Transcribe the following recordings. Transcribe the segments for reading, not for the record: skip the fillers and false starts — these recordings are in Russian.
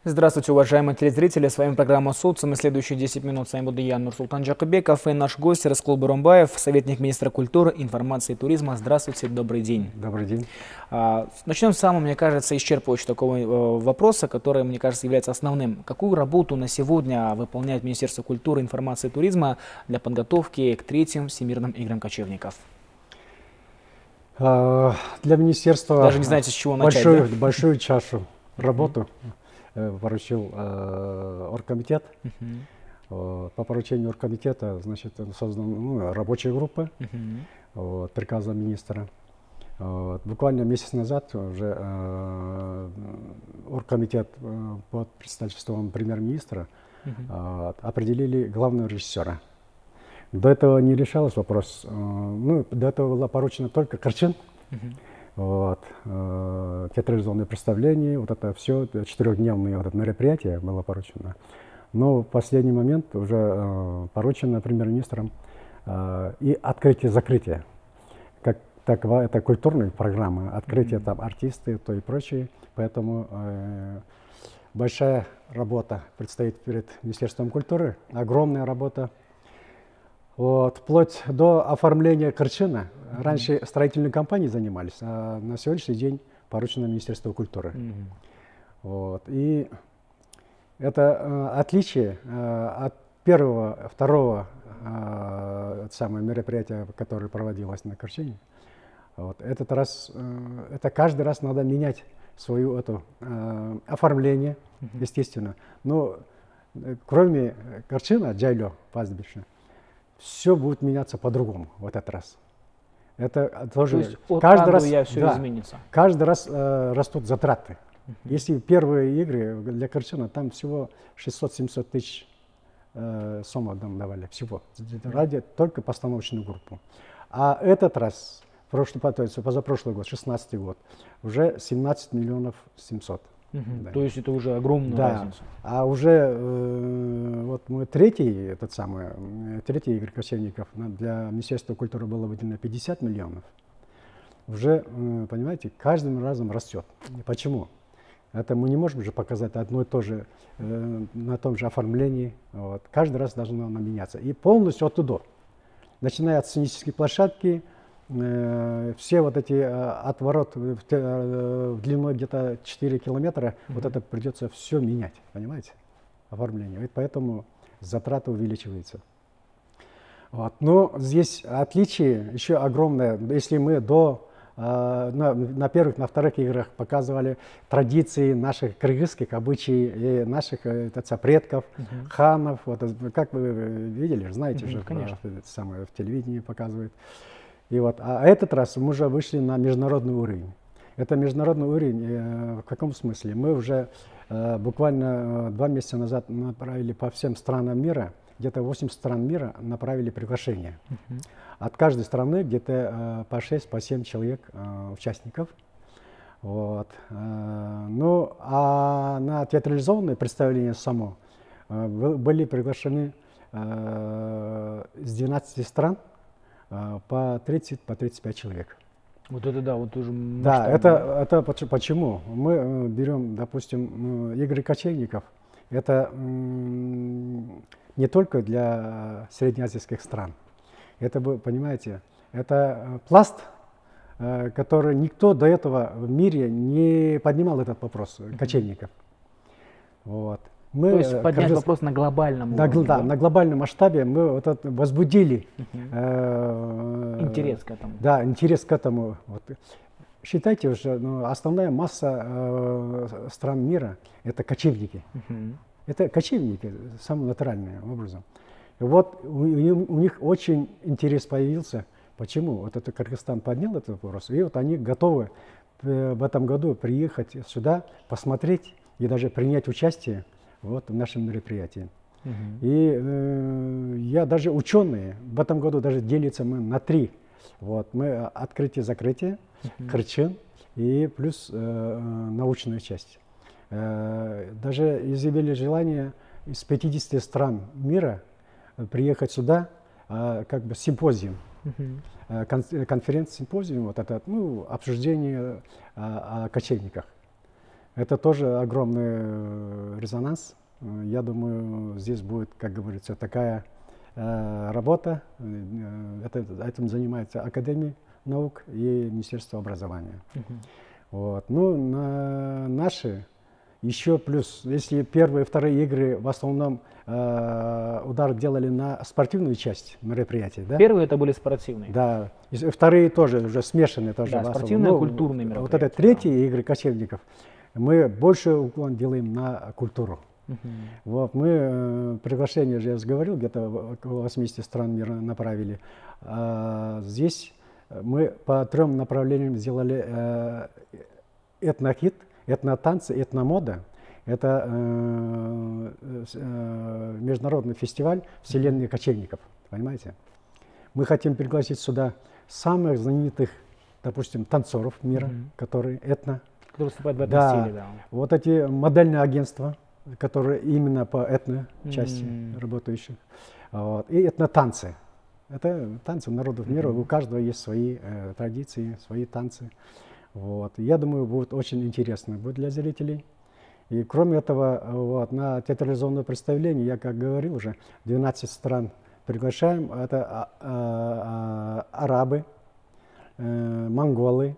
Здравствуйте, уважаемые телезрители. С вами программа «Социум». И следующие 10 минут с вами буду я, Нурсултан Джакыбеков, и наш гость Раскол Бурумбаев, советник министра культуры, информации и туризма. Здравствуйте, добрый день. Добрый день. Начнем с самого, мне кажется, исчерпывающего такого вопроса, который, мне кажется, является основным. Какую работу на сегодня выполняет Министерство культуры, информации и туризма для подготовки к третьим Всемирным играм кочевников? Для министерства Даже не знаете, с чего начать, большую чашу работу поручил оргкомитет. По поручению оргкомитета, значит, создана рабочая группа приказом министра. Буквально месяц назад уже оргкомитет под председательством премьер-министра определили главного режиссера. До этого не решался вопрос. До этого было поручено только Карчин. Театрализованные представления, вот это все, четырехдневное мероприятие было поручено. Но в последний момент уже поручено премьер-министром и открытие-закрытие. Как таковая, это культурная программа, открытие там артисты, то и прочее. Поэтому большая работа предстоит перед Министерством культуры, огромная работа. Вплоть до оформления Карчина. Раньше строительные компании занимались, а на сегодняшний день поручено Министерству культуры. И это отличие от первого, второго мероприятия, которое проводилось на Карчине. Этот раз, это каждый раз надо менять свое оформление, естественно. Но кроме Карчина, Джайло, пастбища, все будет меняться по-другому в этот раз. Это тоже. То есть каждый раз все изменится. Каждый раз растут затраты. Если первые игры для Карчина, там всего 600-700 тысяч сомов давали, всего, ради только постановочную группу. А этот раз, позапрошлый год, 16-й год, уже 17 миллионов 700. Да. То есть это уже огромная разница. А уже мы третий игры кочевников для Министерства культуры было выделено 50 миллионов. Уже, понимаете, каждым разом растет. Почему? Это мы не можем же показать одно и то же на том же оформлении. Каждый раз должно меняться. И полностью оттуда. Начиная от сценической площадки, все эти отворот в длину где-то 4 километра, это придется все менять, понимаете, оформление. И поэтому затраты увеличиваются. Но здесь отличие еще огромное. Если мы на первых, на вторых играх показывали традиции наших кыргызских обычаев, наших предков, ханов, как вы видели, знаете же, в телевидении показывают. А этот раз мы уже вышли на международный уровень. Это международный уровень в каком смысле? Мы уже буквально 2 месяца назад направили по всем странам мира, где-то 8 стран мира направили приглашение. От каждой страны где-то по 6-7 человек участников. А на театрализованное представление само были приглашены с 12 стран по 30-35 человек. Уже масштабно. Да, это почему? Мы берем, допустим, игры кочевников. Это не только для среднеазийских стран. Это, вы понимаете, это пласт, который никто до этого в мире не поднимал этот вопрос, кочевников. То есть поднять вопрос на глобальном уровне. Да, на глобальном масштабе мы возбудили интерес к этому. Да, интерес к этому. Считайте уже, основная масса стран мира – это кочевники. Это кочевники, самым натуральным образом. И у них очень интерес появился. Почему? Это Кыргызстан поднял этот вопрос, и они готовы в этом году приехать сюда, посмотреть и даже принять участие в нашем мероприятии. И даже ученые в этом году даже делятся мы на 3. Мы открытие-закрытие, Карчин и плюс научная часть. Даже изъявили желание из 50 стран мира приехать сюда, симпозиум, конференц-симпозиум, обсуждение о кочевниках. Это тоже огромный резонанс. Я думаю, здесь будет, как говорится, такая работа. Этим занимается Академия наук и Министерство образования. Вот. Ну, наши еще плюс, если первые и вторые игры в основном удар делали на спортивную часть мероприятия. Да? Первые это были спортивные. Да. И вторые тоже уже смешанные. Тоже да, спортивные и культурные мероприятия. Вот это третьи игры кочевников. Мы больше уклон делаем на культуру. Вот, мы приглашение же, я говорил, где-то около 80 стран мира направили. Здесь мы по 3 направлениям сделали этнохит, этнотанцы, этномода. Это международный фестиваль вселенной кочевников, понимаете? Мы хотим пригласить сюда самых знаменитых, допустим, танцоров мира, которые которые выступают в этом стиле, да. Вот эти модельные агентства, которые именно по этно-части работающие. Вот. И этнотанцы. Это танцы народов мира, у каждого есть свои традиции, свои танцы. Вот. Я думаю, будет очень интересно будет для зрителей. И кроме этого, вот, на театрализованное представление, я как говорил уже, 12 стран приглашаем. Это арабы, монголы,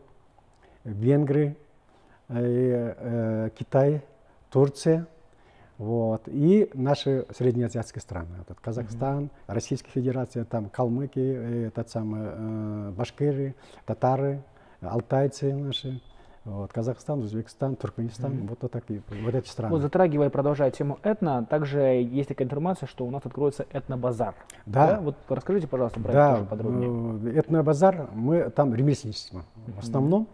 венгры, Китай, Турция. Вот. И наши среднеазиатские страны. Это Казахстан, Российская Федерация, там калмыки, башкиры, татары, алтайцы наши. Вот. Казахстан, Узбекистан, Туркменистан, вот такие, вот эти страны. Вот затрагивая, продолжая тему этно, также есть такая информация, что у нас откроется этнобазар. Да. Вот расскажите, пожалуйста, про это тоже подробнее. Этнобазар, мы там ремесленничество. В основном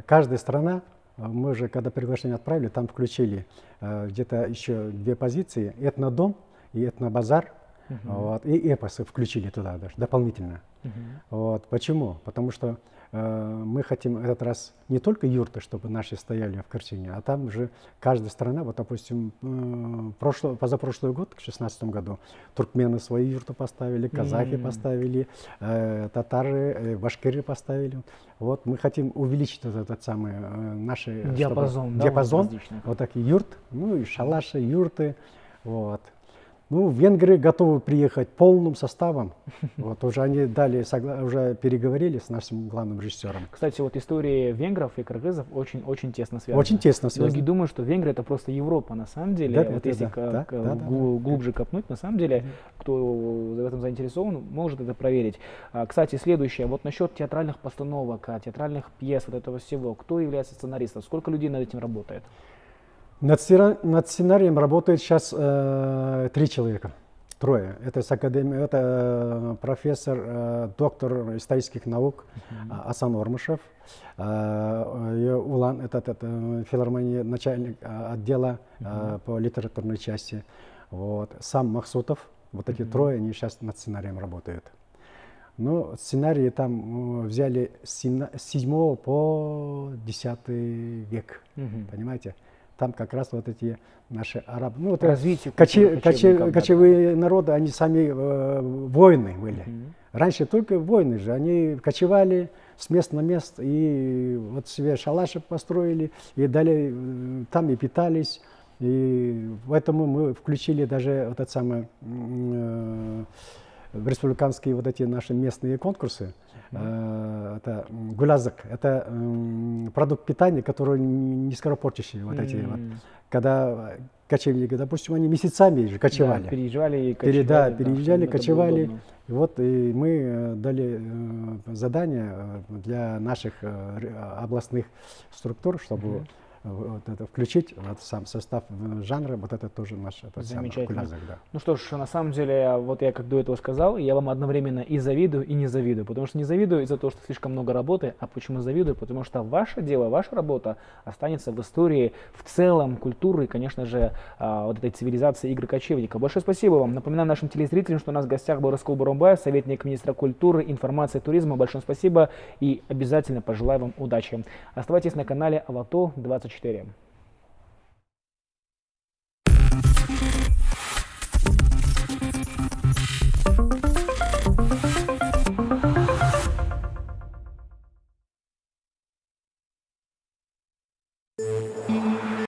каждая страна, мы же, когда приглашение отправили, там включили где-то еще 2 позиции, этнодом и этнобазар, вот, и эпосы включили туда даже, дополнительно. Вот. Почему? Потому что мы хотим этот раз не только юрты, чтобы наши стояли в картине, а там же каждая страна, вот, допустим, позапрошлый год, в 2016 году, туркмены свои юрты поставили, казахи поставили, татары, башкиры поставили. Вот мы хотим увеличить этот самый наш диапазон, вот такие юрт, ну и шалаши, юрты, вот. Ну, венгры готовы приехать полным составом. Вот уже они дали, уже переговорили с нашим главным режиссером. Кстати, вот истории венгров и кыргызов очень тесно связаны. Очень тесно связаны. Многие думают, что Венгрия это просто Европа, на самом деле. Да, вот если глубже копнуть, на самом деле, кто в этом заинтересован, может это проверить. Кстати, следующее, вот насчет театральных постановок, театральных пьес, вот этого всего. Кто является сценаристом? Сколько людей над этим работает? Над сценарием работает сейчас 3 человека, 3. Это с академии, это профессор, доктор исторических наук Асан Ормышев, Улан, это филармония, начальник отдела по литературной части, вот. Сам Махсутов, вот эти 3, они сейчас над сценарием работают. Но сценарии там взяли с 7 по 10 век, понимаете? Там как раз вот эти наши арабы, ну, вот кочевые народы, они сами воины были. Раньше только воины же, они кочевали с места на место, и вот себе шалаши построили, и далее там и питались. И поэтому мы включили даже вот это самое, в республиканские вот эти наши местные конкурсы. Это гулязок, это продукт питания, который не скоропортящий. Вот эти вот. Когда кочевники, допустим, они месяцами же кочевали. Да, переезжали и кочевали. Переезжали, кочевали. И вот и мы дали задание для наших областных структур, чтобы вот это включить вот сам состав жанра, вот это тоже наш замечательно. Гулязок, да. Ну что ж, на самом деле, вот я как до этого сказал, я вам одновременно и завидую, и не завидую. Потому что не завидую из-за того, что слишком много работы, а почему завидую? Потому что ваше дело, ваша работа останется в истории в целом культуры и, конечно же, вот этой цивилизации игры кочевника. Большое спасибо вам. Напоминаю нашим телезрителям, что у нас в гостях был Раскол Бурумбаев, советник министра культуры, информации и туризма. Большое спасибо и обязательно пожелаю вам удачи. Оставайтесь на канале Ало-То 24.